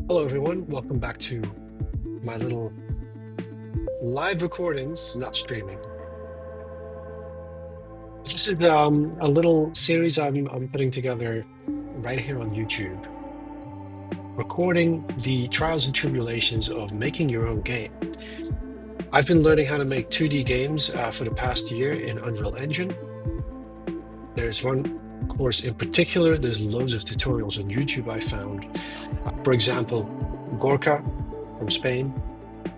Hello, everyone. Welcome back to my little live recordings, not streaming. This is a little series I'm putting together right here on YouTube, recording the trials and tribulations of making your own game. I've been learning how to make 2D games for the past year in Unreal Engine. There's one course in particular. There's loads of tutorials on YouTube I found. For example, Gorka from Spain.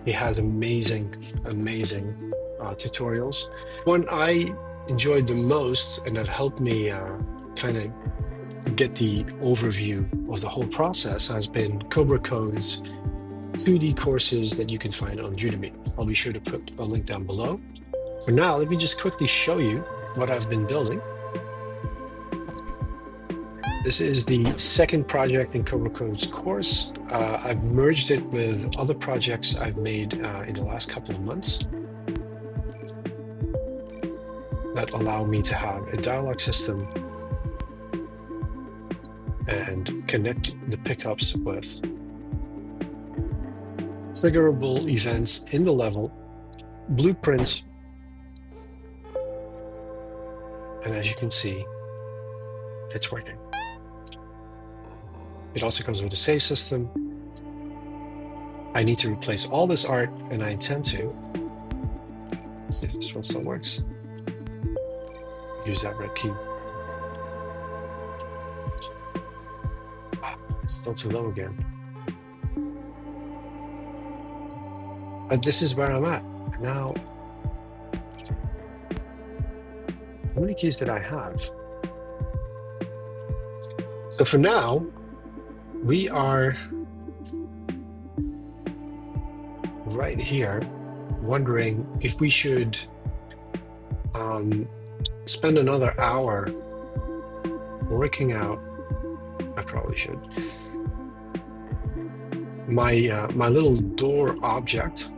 He has amazing tutorials. One I enjoyed the most and that helped me kind of get the overview of the whole process has been Cobra Code's 2D courses that you can find on Udemy. I'll be sure to put a link down below. For now, let me just quickly show you what I've been building. This is the second project in Cobra Code's course. I've merged it with other projects I've made in the last couple of months that allow me to have a dialogue system and connect the pickups with triggerable events in the level, blueprints, and as you can see, it's working. It also comes with a save system. I need to replace all this art, and I intend to. Let's see if this one still works. Use that red key. It's still too low again. But this is where I'm at. Now, how many keys did I have? So for now, we are right here wondering if we should spend another hour working out. I probably should. My little door object,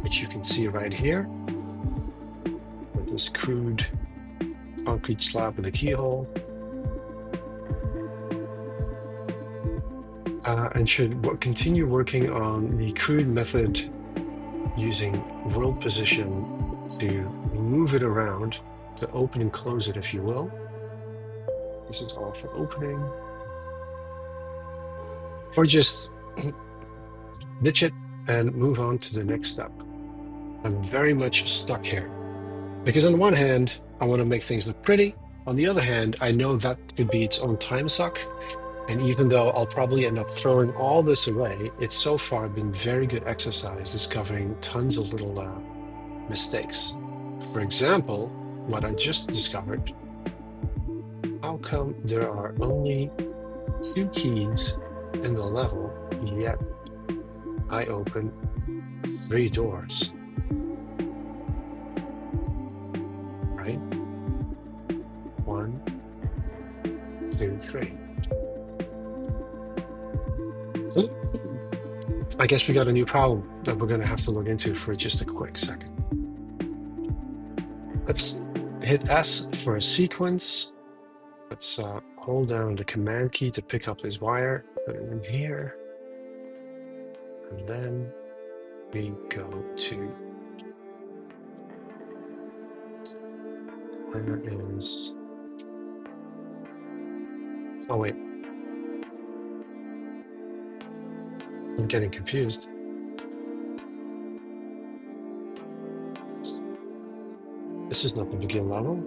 which you can see right here, with this crude concrete slab with a keyhole, and should continue working on the crude method using world position to move it around, to open and close it, if you will. This is all for opening. Or just ditch it and move on to the next step. I'm very much stuck here. Because on one hand, I want to make things look pretty. On the other hand, I know that could be its own time suck. And even though I'll probably end up throwing all this away, it's so far been very good exercise discovering tons of little mistakes. For example, what I just discovered, how come there are only 2 keys in the level, yet I open 3 doors? Right? 1, 2, 3. I guess we got a new problem that we're going to have to look into for just a quick second. Let's hit S for a sequence. Let's hold down the command key to pick up this wire, put it in here, and then we go to where is, oh wait, I'm getting confused. This is not the begin level.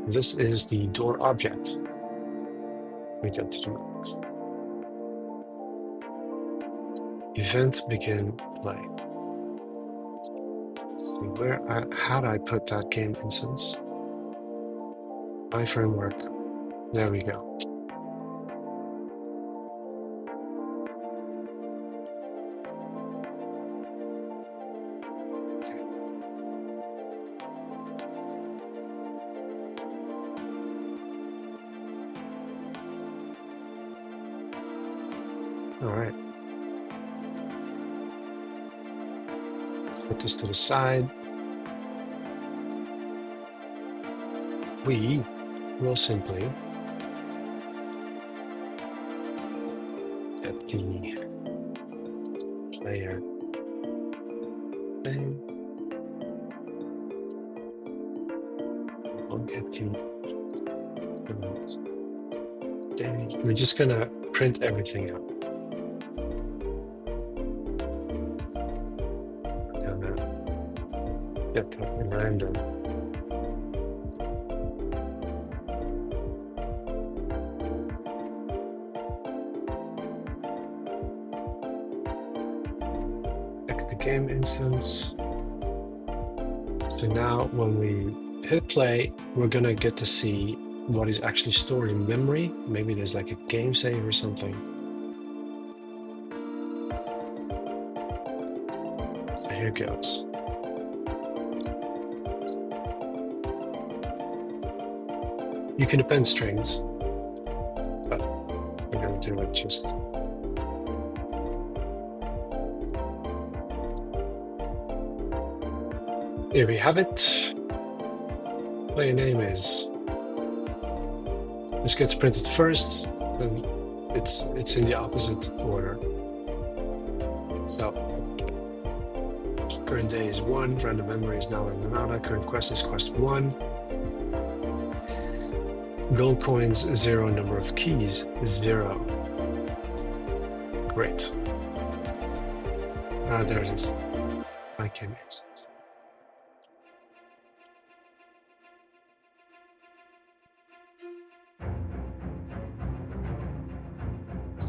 This is the door object. We get to the next. Event begin play. Let's see how do I put that game instance? My framework. There we go. All right. Let's put this to the side. We will simply Get the player name. I'll get the day. We're just gonna print everything out. We're gonna get that random. Check the game instance. So now when we hit play, we're gonna get to see what is actually stored in memory. Maybe there's like a game save or something. So here goes. You can append strings, but we're gonna do it just. Here we have it. Player name is. This gets printed first, then it's in the opposite order. So current day is 1, random memory is now in Nirvana, current quest is quest 1. Gold coins 0, number of keys 0. Great. Ah, there it is. My game is.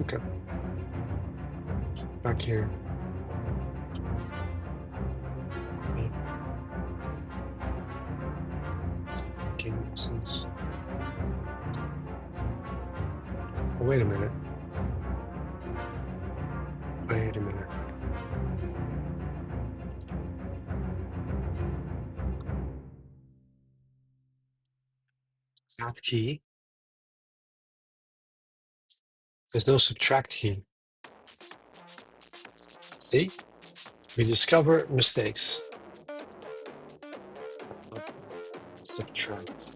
Okay. Back here. Game instance. Oh, wait a minute. Wait a minute. Add key. There's no subtract key. See? We discover mistakes. Subtract.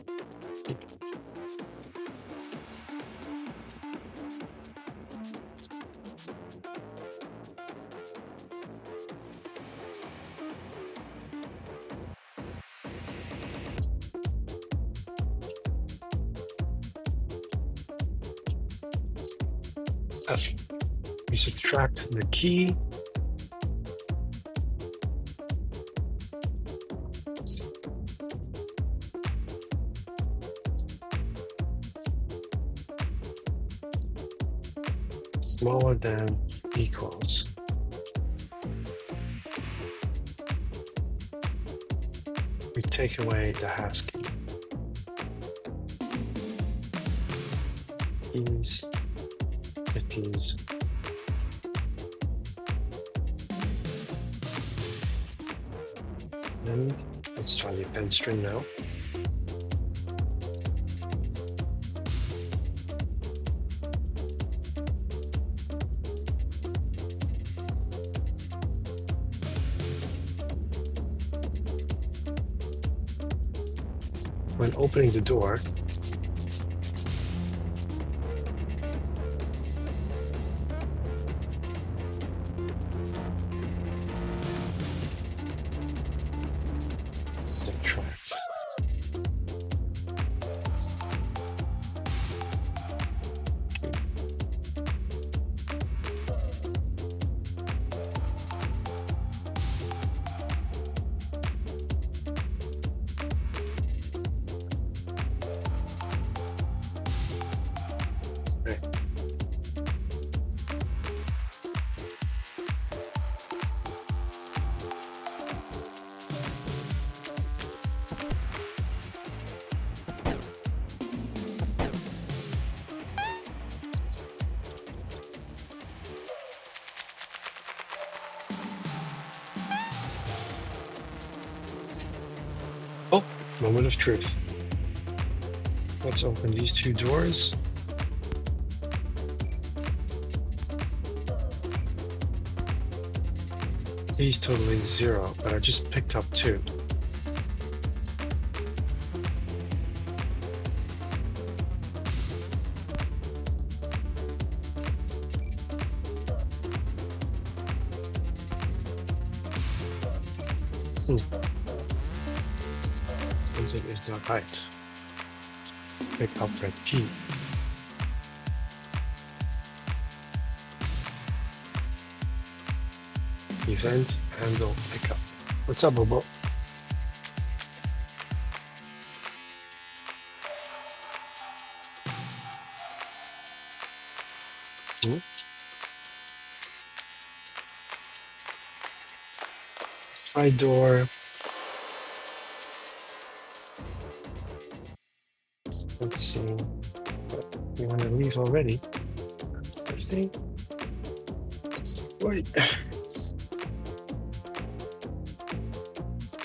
F. We subtract the key. Smaller than equals. We take away the hash key. Keys. Get keys. And let's try the append string now. When opening the door, subtract. Okay. Oh, moment of truth. Let's open these two doors. These totaling 0, but I just picked up 2. Something is not right. Pick up red key. Event handle pickup. What's up, Bobo? Side door. Let's see. You want to leave already? 50. Wait.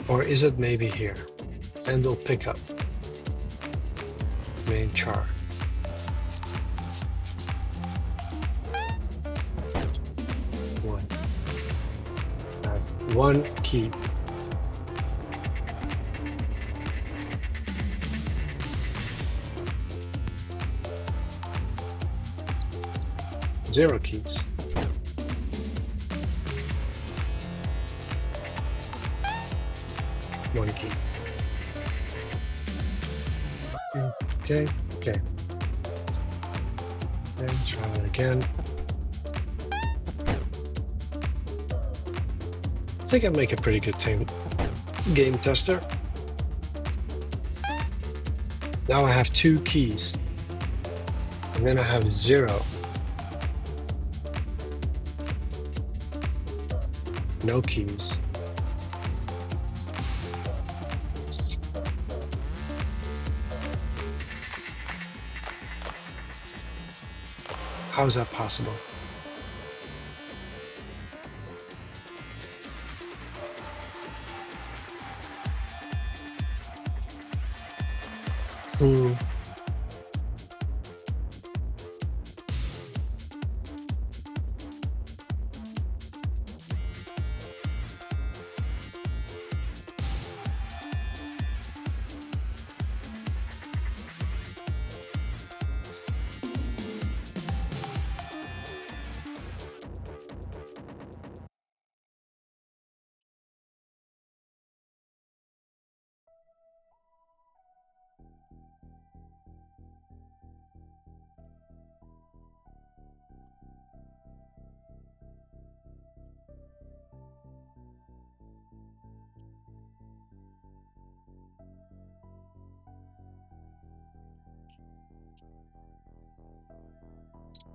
Or is it maybe here? Handle pickup. Main char. One. I have one key. Zero keys. One key. Okay. Okay. Let's try it again. I think I make a pretty good game tester. Now I have two keys. And then I have zero. No keys. How is that possible?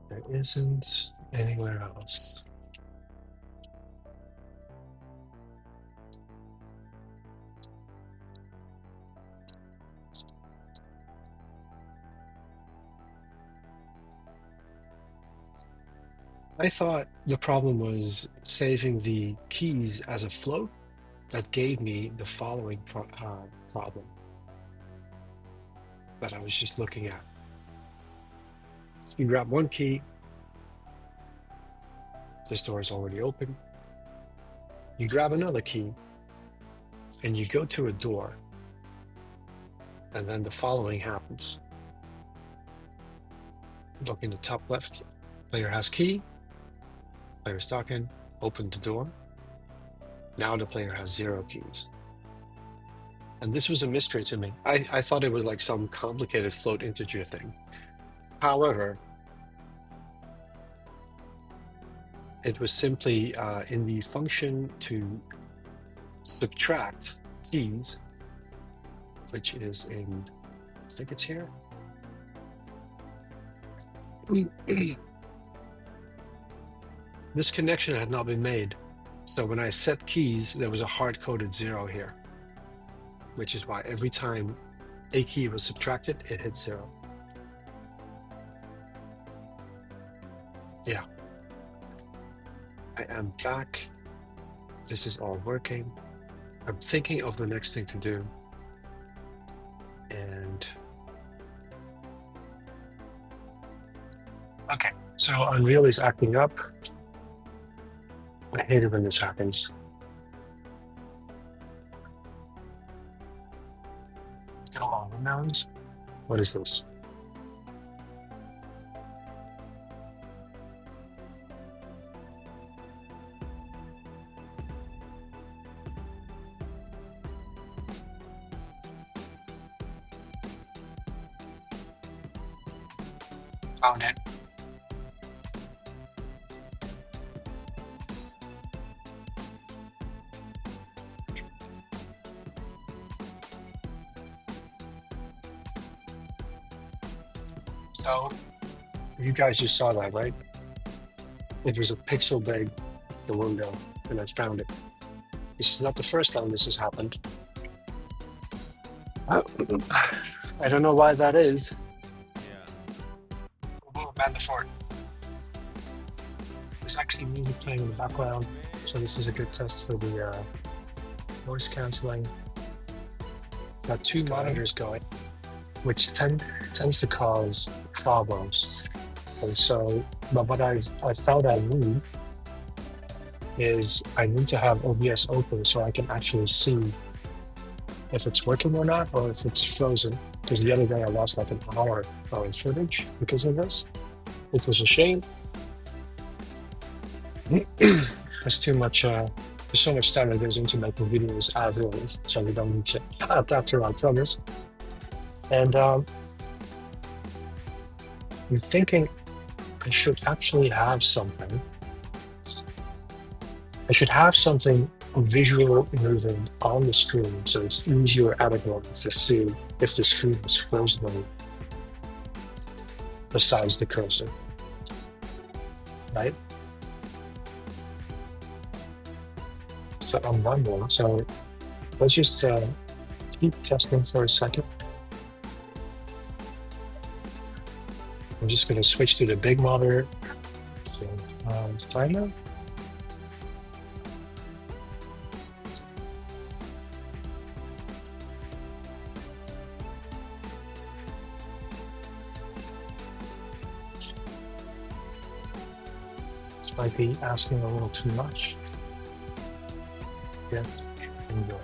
There isn't anywhere else. I thought the problem was saving the keys as a float that gave me the following problem that I was just looking at. You grab one key, this door is already open. You grab another key and you go to a door, and then the following happens. Look in the top left, player has key, player's talking, open the door. Now the player has zero keys. And this was a mystery to me. I thought it was like some complicated float integer thing. However, it was simply in the function to subtract keys, which is in, I think it's here. This connection had not been made. So when I set keys, there was a hard-coded 0 here, which is why every time a key was subtracted, it hit 0. Yeah. I am back. This is all working. I'm thinking of the next thing to do. And okay, so Unreal is acting up. I hate it when this happens. Still on Windows. What is this? Found it. So you guys just saw that, right? It was a pixel big, the window, and I found it. This is not the first time this has happened. I don't know why that is. Oh, man, the fort. There's actually music playing in the background, so this is a good test for the voice canceling. Got two monitors going, which tends to cause problems. And so, but what I found I need is I need to have OBS open so I can actually see if it's working or not, or if it's frozen. Because the other day I lost like an hour of footage because of this, which was a shame. There's too much. There's so much time that goes into making videos as is, so we don't need to add that to our progress. And I'm thinking I should actually have something. I should have something visual moving on the screen, so it's easier at a glance to see if the screen is frozen besides the cursor, right? So I'm wondering. So let's just keep testing for a second. I'm just going to switch to the big monitor. So timer. This might be asking a little too much. Yeah, enjoy.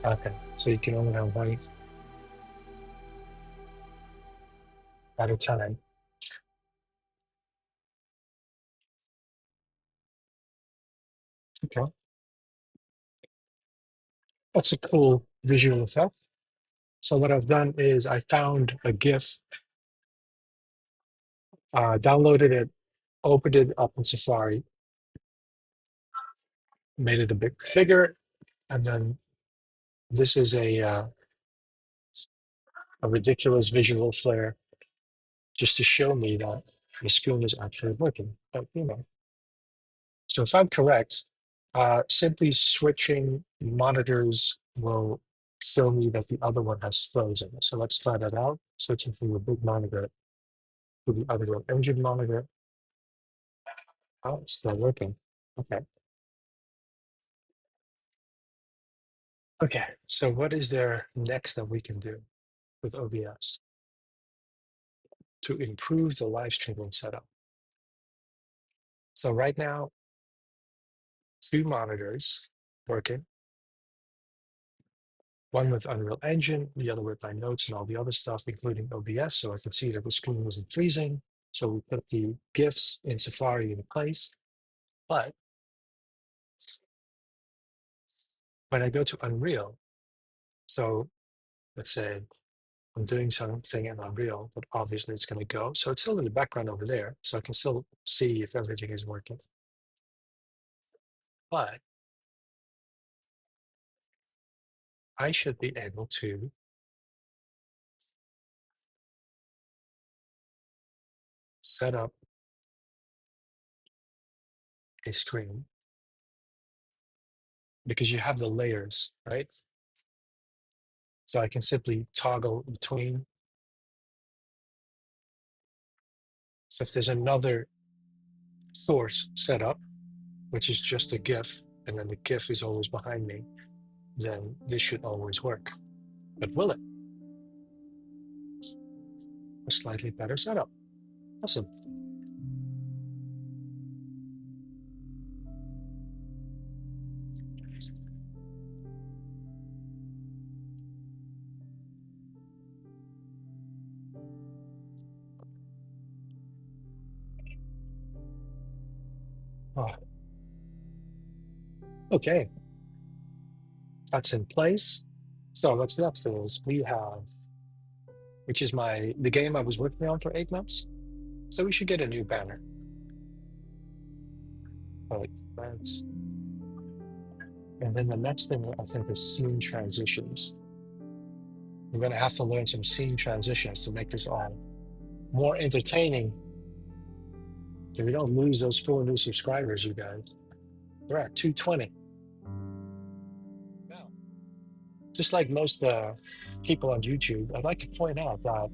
Okay, so you can only have one at a time. Okay, that's a cool visual effect. So what I've done is I found a GIF, downloaded it, opened it up in Safari, made it a bit bigger, and then this is a ridiculous visual flare just to show me that the screen is actually working. But so if I'm correct, simply switching monitors will show me that the other one has frozen. So let's try that out. Switching from the big monitor to the other engine monitor. Oh, it's still working. Okay. Okay, so what is there next that we can do with OBS to improve the live streaming setup? So right now, two monitors working, one with Unreal Engine, the other with my notes and all the other stuff, including OBS, so I could see that the screen wasn't freezing. So we put the GIFs in Safari in place. But when I go to Unreal, so let's say I'm doing something in Unreal, but obviously it's going to go. So it's still in the background over there, so I can still see if everything is working. But I should be able to set up a screen because you have the layers, right? So I can simply toggle between. So if there's another source set up, which is just a GIF, and then the GIF is always behind me, then this should always work. But will it? a slightly better setup. Awesome. Oh, okay, that's in place. So what's next is we have, which is the game I was working on for 8 months. So we should get a new banner. Like that's, and then the next thing I think is scene transitions. We're going to have to learn some scene transitions to make this all more entertaining, so we don't lose those 4 new subscribers, you guys. We're at 220. Now, just like most people on YouTube, I'd like to point out that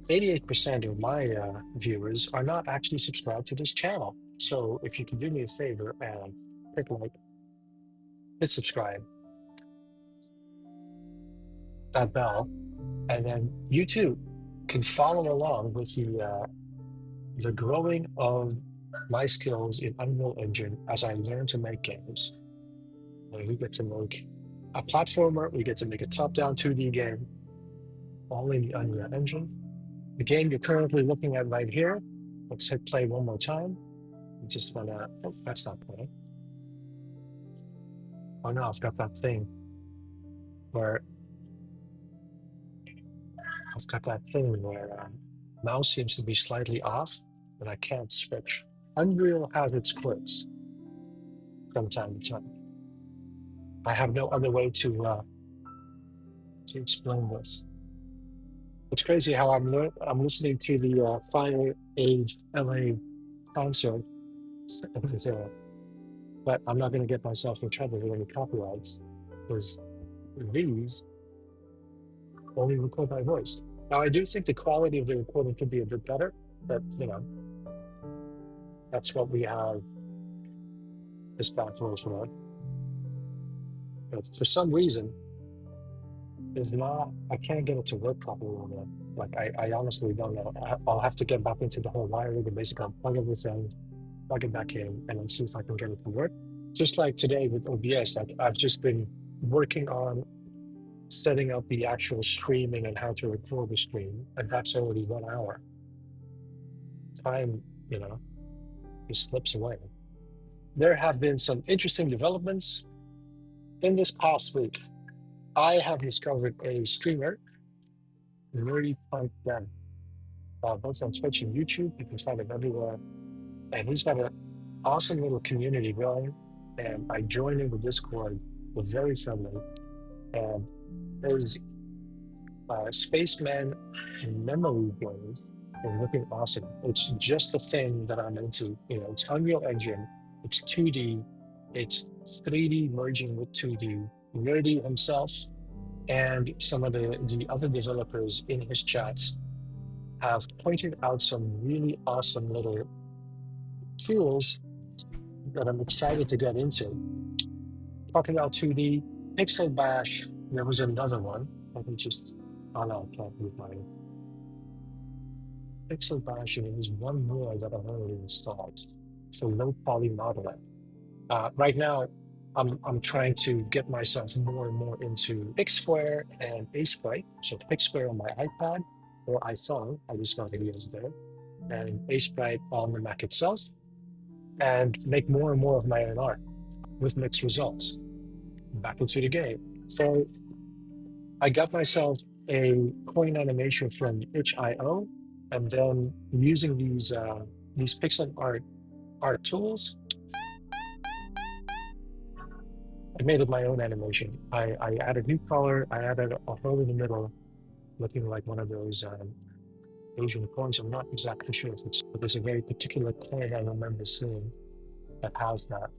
88% of my viewers are not actually subscribed to this channel. So if you can do me a favor and hit like, hit subscribe, that bell, and then you too can follow along with the growing of my skills in Unreal Engine as I learn to make games. And we get to make a platformer, we get to make a top-down 2D game, all in the Unreal Engine. The game you're currently looking at right here, let's hit play one more time. I just wanna, oh, that's not playing. Oh no, I've got that thing where mouse seems to be slightly off and I can't switch. Unreal has its quirks from time to time. I have no other way to explain this. It's crazy how I'm listening to the Fire Age LA concert, but I'm not going to get myself in trouble with any copyrights because these only record my voice. Now, I do think the quality of the recording could be a bit better, but you know, that's what we have this backwards for. But for some reason, I can't get it to work properly on there. Like, I honestly don't know. I'll have to get back into the whole wiring and basically unplug everything, plug it back in, and then see if I can get it to work. Just like today with OBS, like I've just been working on setting up the actual streaming and how to record the stream, and that's already 1 hour. Time, you know, just slips away. There have been some interesting developments in this past week. I have discovered a streamer, Nerdy Punk Den, both on Twitch and YouTube. You can find him everywhere, and he's got an awesome little community going. And I joined in the Discord. We're very friendly, and his Spaceman Memory game is looking awesome. It's just the thing that I'm into. You know, it's Unreal Engine, it's 2D, it's 3D merging with 2D. Nerdy himself and some of the other developers in his chat have pointed out some really awesome little tools that I'm excited to get into. Talking about 2D, Pixel Bash, there was another one. Let me just, oh no, I can't read mine. Pixel Bash, and there's one more that I've already installed. So low poly modeling. Right now, I'm trying to get myself more and more into Pixsquare and Sprite. So Pixsquare on my iPad or iPhone, I discovered yesterday, and Sprite on the Mac itself, and make more and more of my own art with mixed results. Back into the game. So I got myself a coin animation from itch.io, and then using these pixel art tools, I made it my own animation. I added new color. I added a hole in the middle, looking like one of those Asian coins. I'm not exactly sure if it's, but there's a very particular coin I remember seeing that has that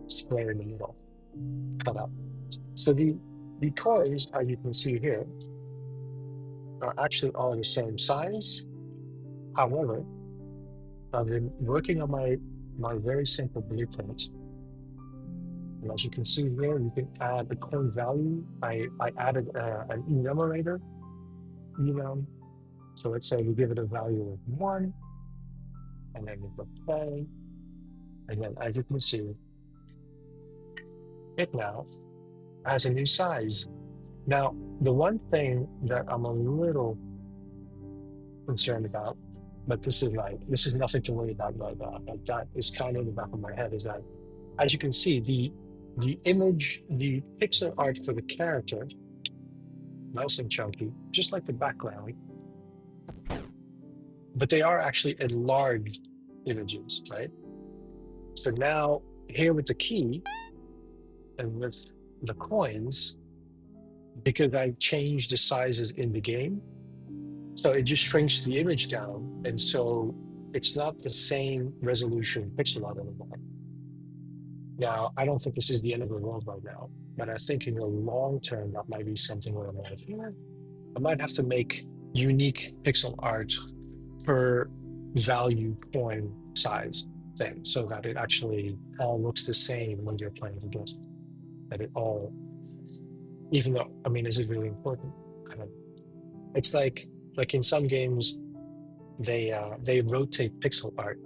square in the middle cut out. So the coins, as you can see here, are actually all the same size. However, I've been working on my very simple blueprint. And as you can see here, you can add the coin value. I added an enumerator, enum, So let's say we give it a value of 1, and then we go play. And then as you can see, it now has a new size. Now, the one thing that I'm a little concerned about, but this is nothing to worry about right now. Like that is kind of in the back of my head, is that as you can see, the image, the pixel art for the character, nice and chunky, just like the background, but they are actually enlarged images, right? So now here with the key and with the coins, because I changed the sizes in the game, so it just shrinks the image down. And so it's not the same resolution pixel art anymore. Now, I don't think this is the end of the world right now, but I think in the long term, that might be something where I'm like, I might have to make unique pixel art per value coin size thing so that it actually all looks the same when you're playing the game. That it all, even though, I mean, is it really important? Kind of, it's like in some games, they rotate pixel art,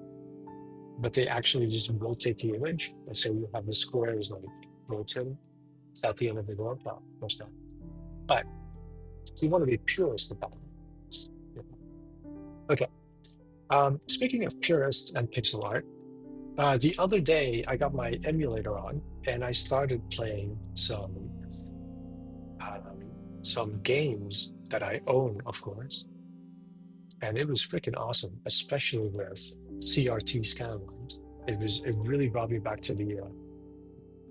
but they actually just rotate the image. And so you have the squares like rotating. Is that the end of the world? No, of course not. But you want to be purist about it. Okay. Speaking of purist and pixel art, the other day I got my emulator on and I started playing some games that I own, of course, and it was freaking awesome, especially with CRT scanlines. It really brought me back to the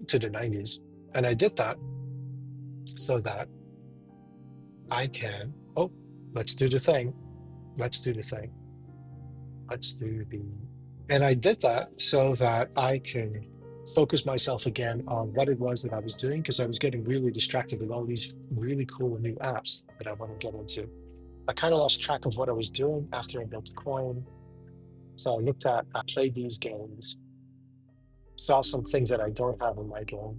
90s, and I did that so that I can. Oh, let's do the thing. Let's do the thing. Let's do the. And I did that so that I can focus myself again on what it was that I was doing, because I was getting really distracted with all these really cool new apps that I want to get into. I kind of lost track of what I was doing after I built a coin. So I played these games, saw some things that I don't have in my game.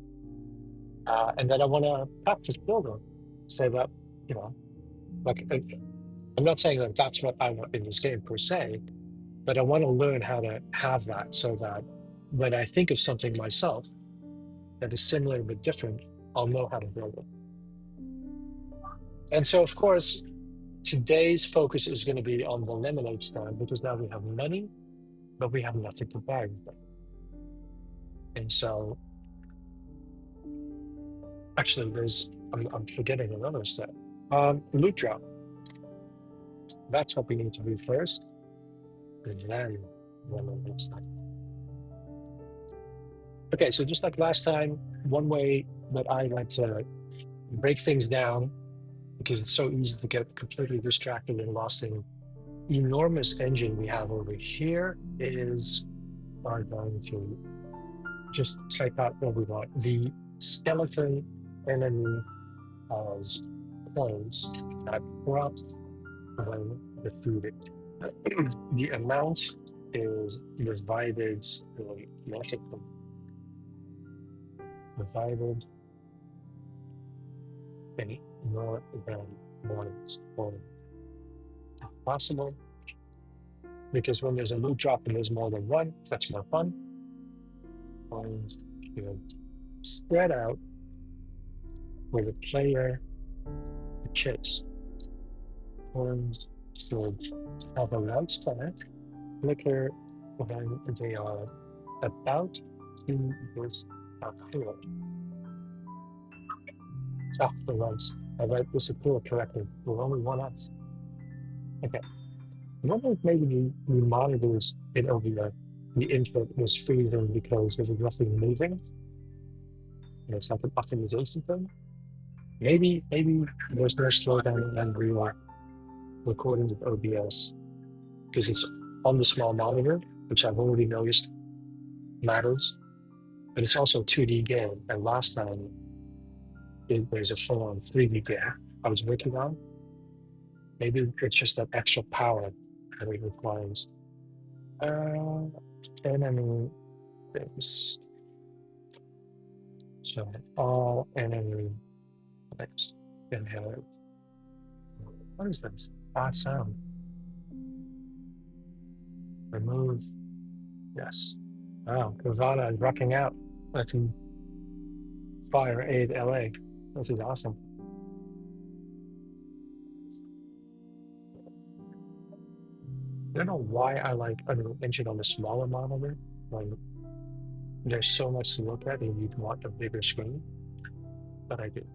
And then I want to practice building so that, like, I'm not saying that that's what I want in this game per se, but I want to learn how to have that so that when I think of something myself that is similar but different, I'll know how to build it. And so, of course, today's focus is going to be on the lemonade stand because now we have money, but we have nothing to buy with it. And so, actually, I'm forgetting another step. Loot drop. That's what we need to do first. And then lemonade stand. Okay, so just like last time, one way that I like to break things down, because it's so easy to get completely distracted and lost in enormous engine we have over here, is are going to just type out what we want. The skeleton enemy has coins that drop when defeated. The amount is divided multiple. Divided any more than one or possible. Because when there's a loot drop and there's more than one, that's more fun. And spread out where the player chits. Coins should have a lifespan flicker when they are about to disappear. For once, I read disappear correctly with only one X. Okay. I wonder if maybe the monitors in OBS, the input was freezing because there was nothing moving. And it's like an optimization thing. Maybe there's no slowdown than the recording with OBS because it's on the small monitor, which I've already noticed matters. But it's also a 2D game, and last time it was a full-on 3D game I was working on. Maybe it's just that extra power that it requires. Enemy things. So all enemy things inherit. What is this? Odd sound. Remove. Yes. Wow, Ivana is rocking out. Let's Fire Aid LA. This is awesome. I don't know why I like Unreal Engine on the smaller monitor. Like, there's so much to look at and you'd want a bigger screen, but I do.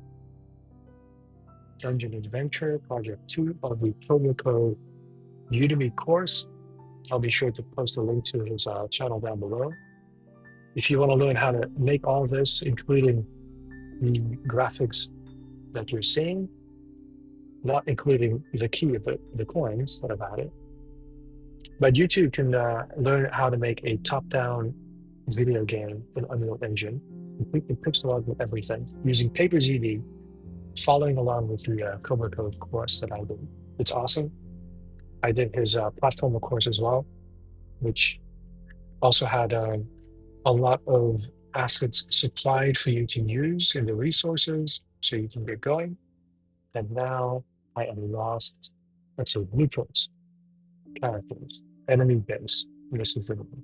Dungeon Adventure, Project 2 of the promo code Udemy course. I'll be sure to post a link to his channel down below. If you want to learn how to make all this, including the graphics that you're seeing, not including the key of the coins that I've added, but you too can learn how to make a top-down video game in Unreal Engine, completely pixel art with everything, using PaperZD, following along with the Cobra Code course that I did. It's awesome. I did his platformer course as well, which also had a lot of assets supplied for you to use in the resources so you can get going. And now I am lost, let's say, blueprints, characters, enemy base. This is the one.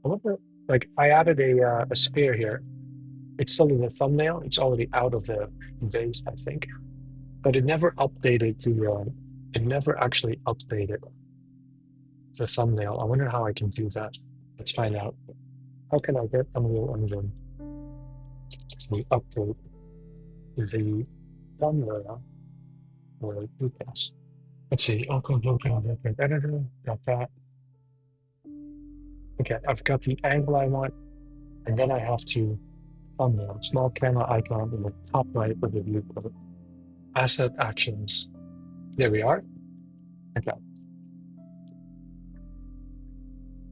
I wonder, like, I added a sphere here. It's still in the thumbnail. It's already out of the base, I think. But it never updated it never actually updated the thumbnail. I wonder how I can do that. Let's find out. How can I get Unreal Engine to update the thumbnail or Lucas? Let's see. Open editor. Got that. Okay, I've got the angle I want, and then I have to thumbnail, small camera icon in the top right of the viewport. Asset actions. There we are. Okay.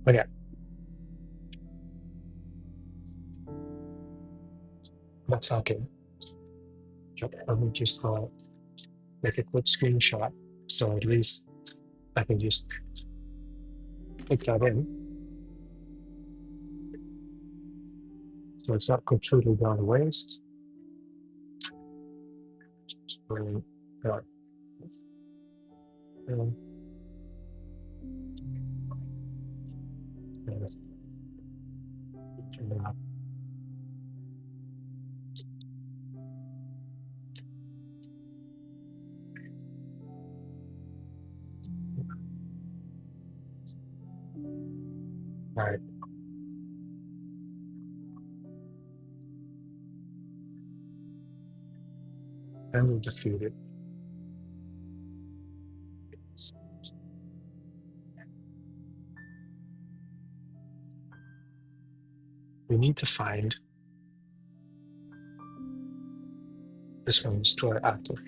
Okay. That's okay. Okay, let me just make a quick screenshot so at least I can just click that in. So it's not completely gone to waste. Really, all right. And we'll defeat it. We need to find this one, destroy active.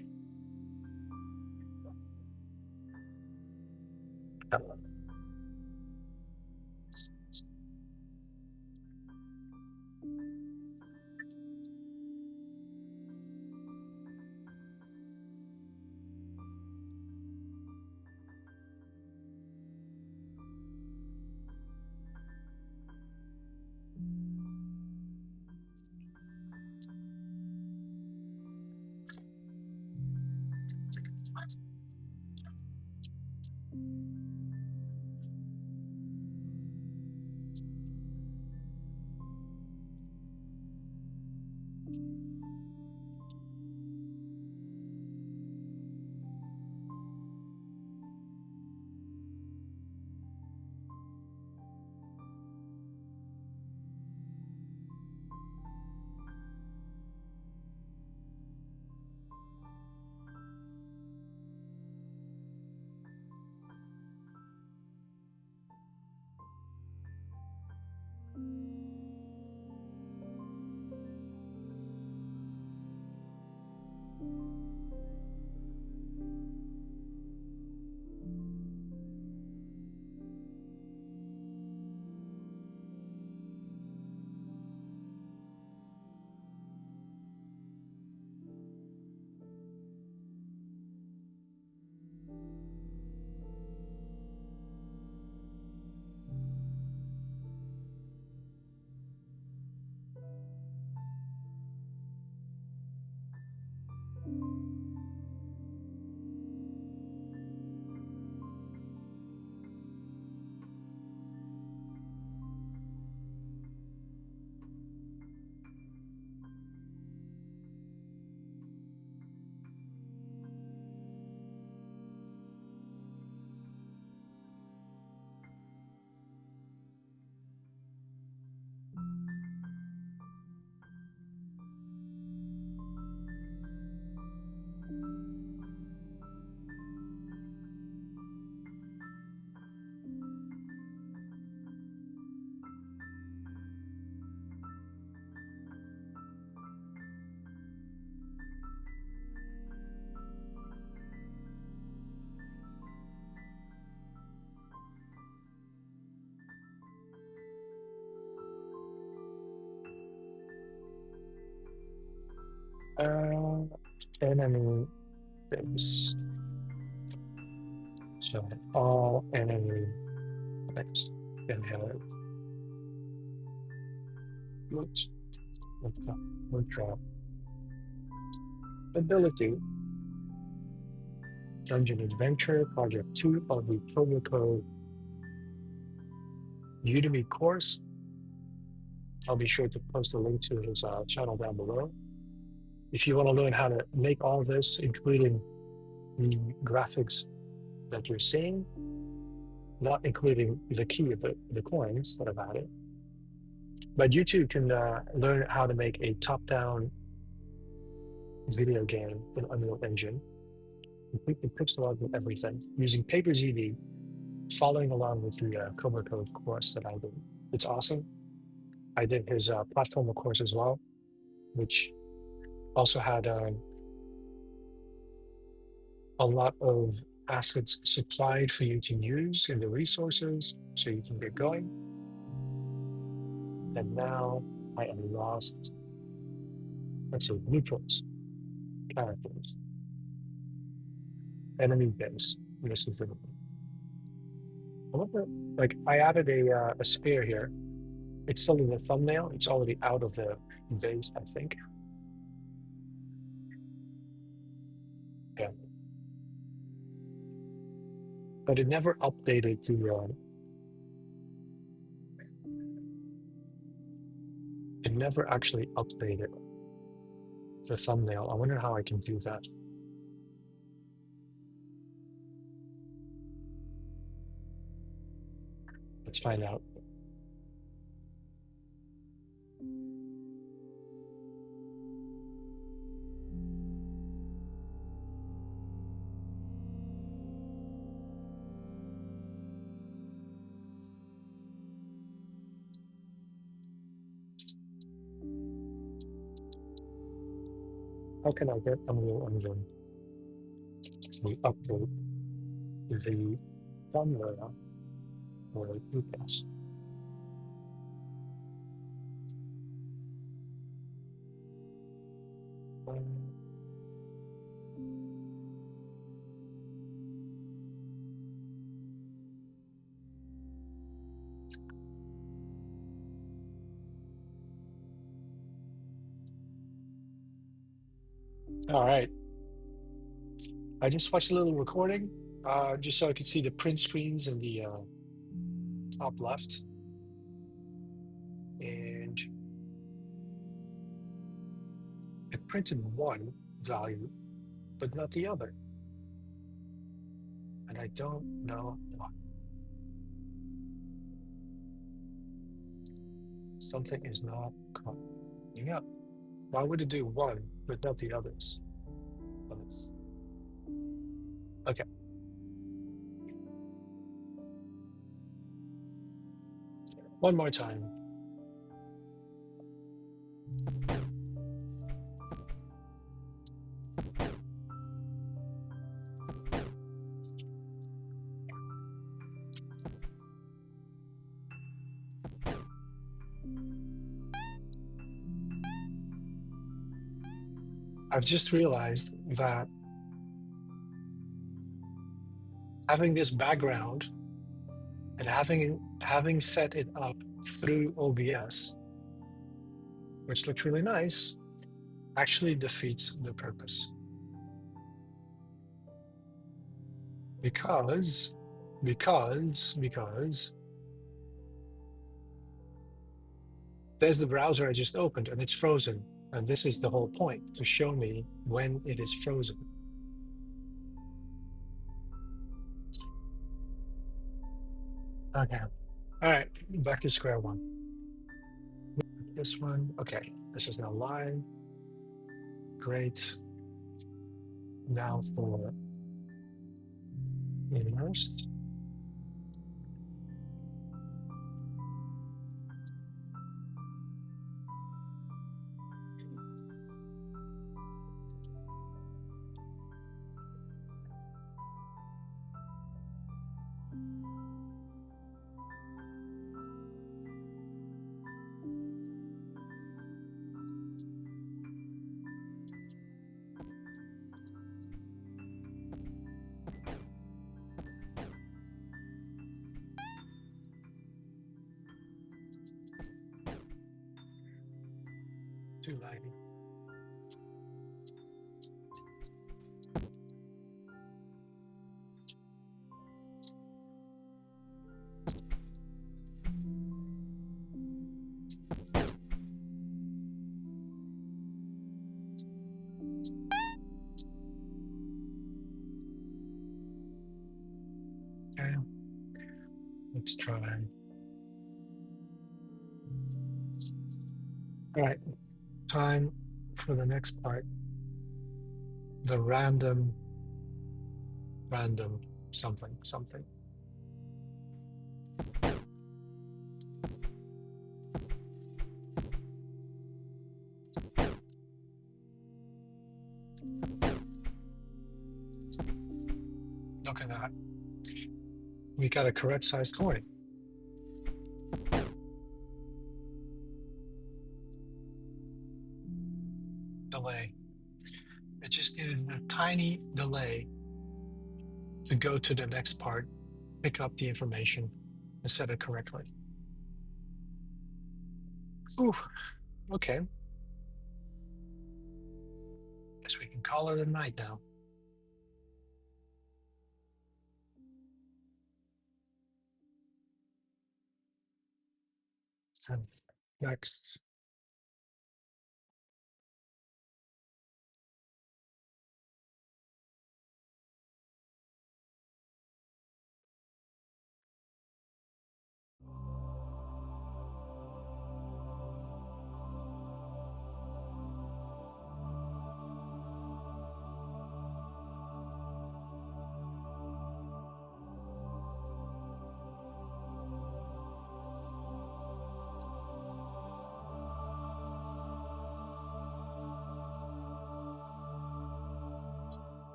enemy base. So all enemy base inherit. Oops. Withdraw. Ability. Dungeon Adventure Project 2 of the promo code Udemy course. I'll be sure to post a link to his channel down below. If you want to learn how to make all this, including the graphics that you're seeing, not including the key of the coins that I've added, but you too can learn how to make a top-down video game in Unreal Engine, completely pixel art with everything, using PaperZD, following along with the Cobra Code course that I did. It's awesome. I did his platformer course as well, which also had a lot of assets supplied for you to use in the resources so you can get going. And now I am lost. Let's see, blueprints, characters, enemy base. This is the. I wonder, like, I added a sphere here. It's still in the thumbnail. It's already out of the base, I think. Yeah. But it never updated the. It never actually updated the thumbnail. I wonder how I can do that. Let's find out. How can I get Unreal Engine to update the thumbnail or UPS? All right. I just watched a little recording, just so I could see the print screens in the top left. And it printed one value, but not the other. And I don't know why. Something is not coming up. Why would it do one, but not the others? Okay. One more time. I've just realized that having this background and having set it up through OBS, which looks really nice, actually defeats the purpose. Because there's the browser I just opened and it's frozen. And this is the whole point, to show me when it is frozen. Okay. All right, back to square one. This one, okay, this is now live. Great. Now for immersed. Too laggy. Okay, let's try. All right, time for the next part. The random something, something. Look at that. We got a correct size coin. Delay. It just needed a tiny delay to go to the next part, pick up the information, and set it correctly. Ooh, okay. Guess we can call it a night now. And next.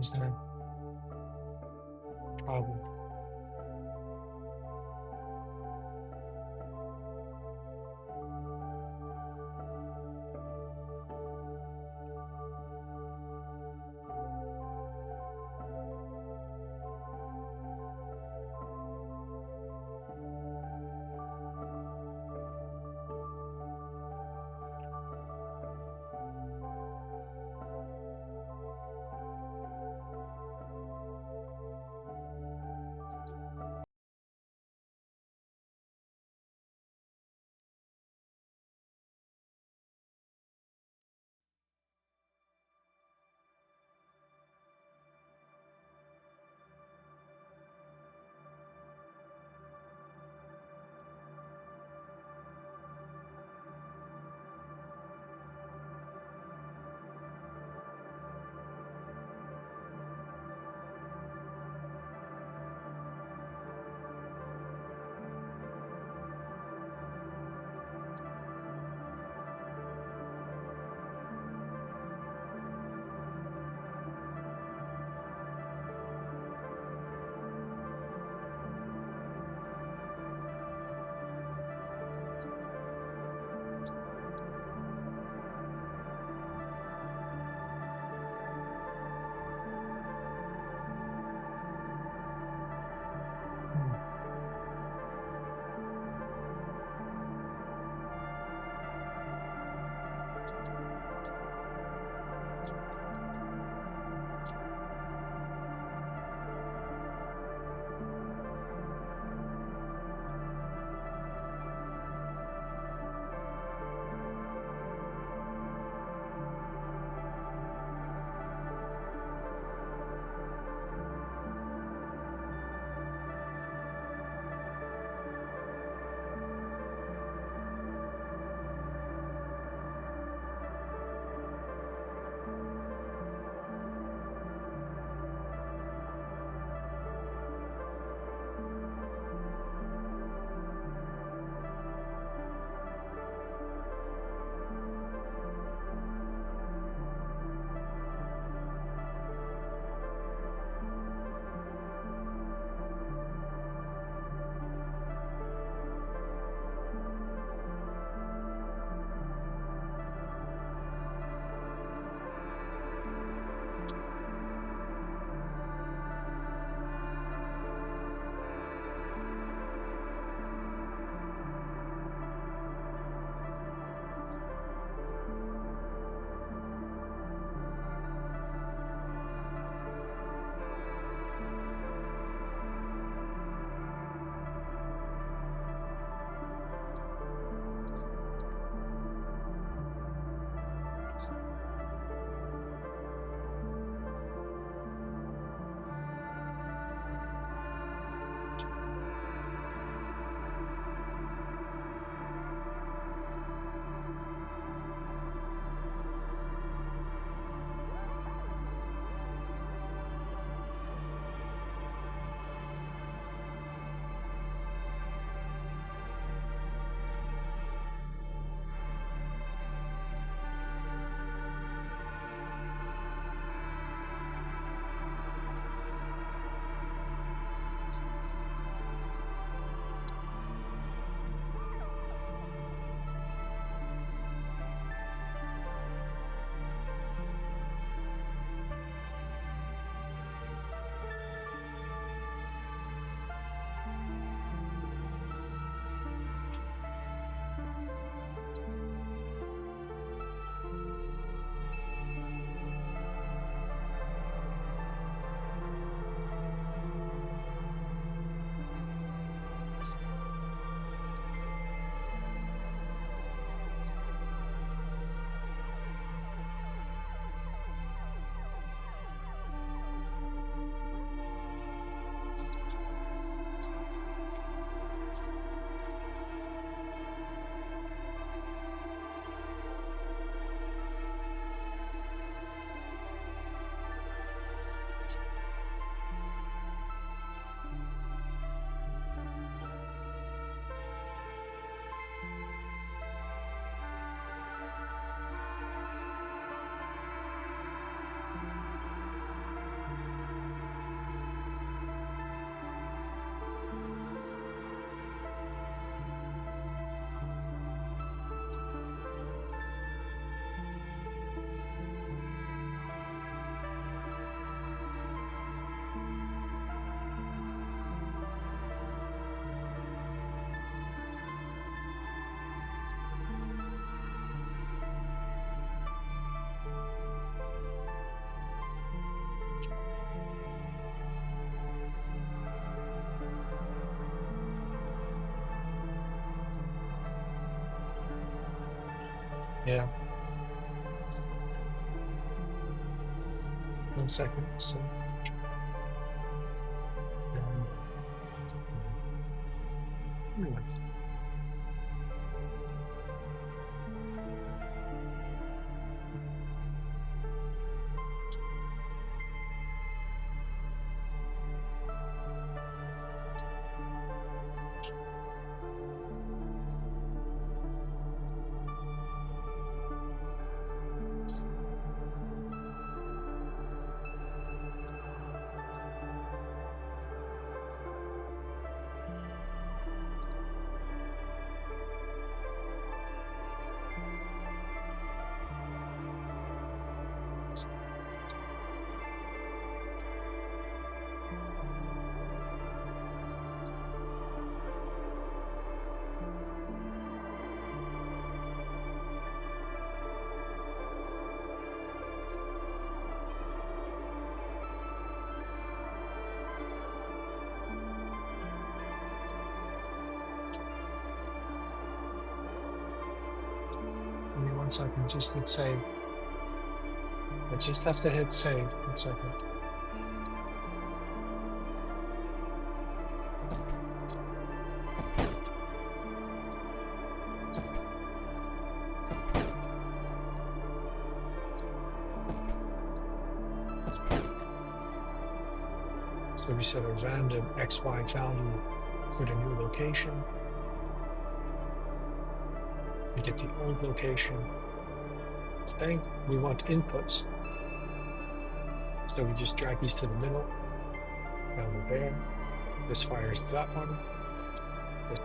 is there a problem? Yeah. 1 second. So, anyway. Give me 1 second, just hit save. I just have to hit save. 1 second. So we set a random XY value for the new location. We get the old location. Then we want inputs. So we just drag these to the middle, down to there. This fires that one. This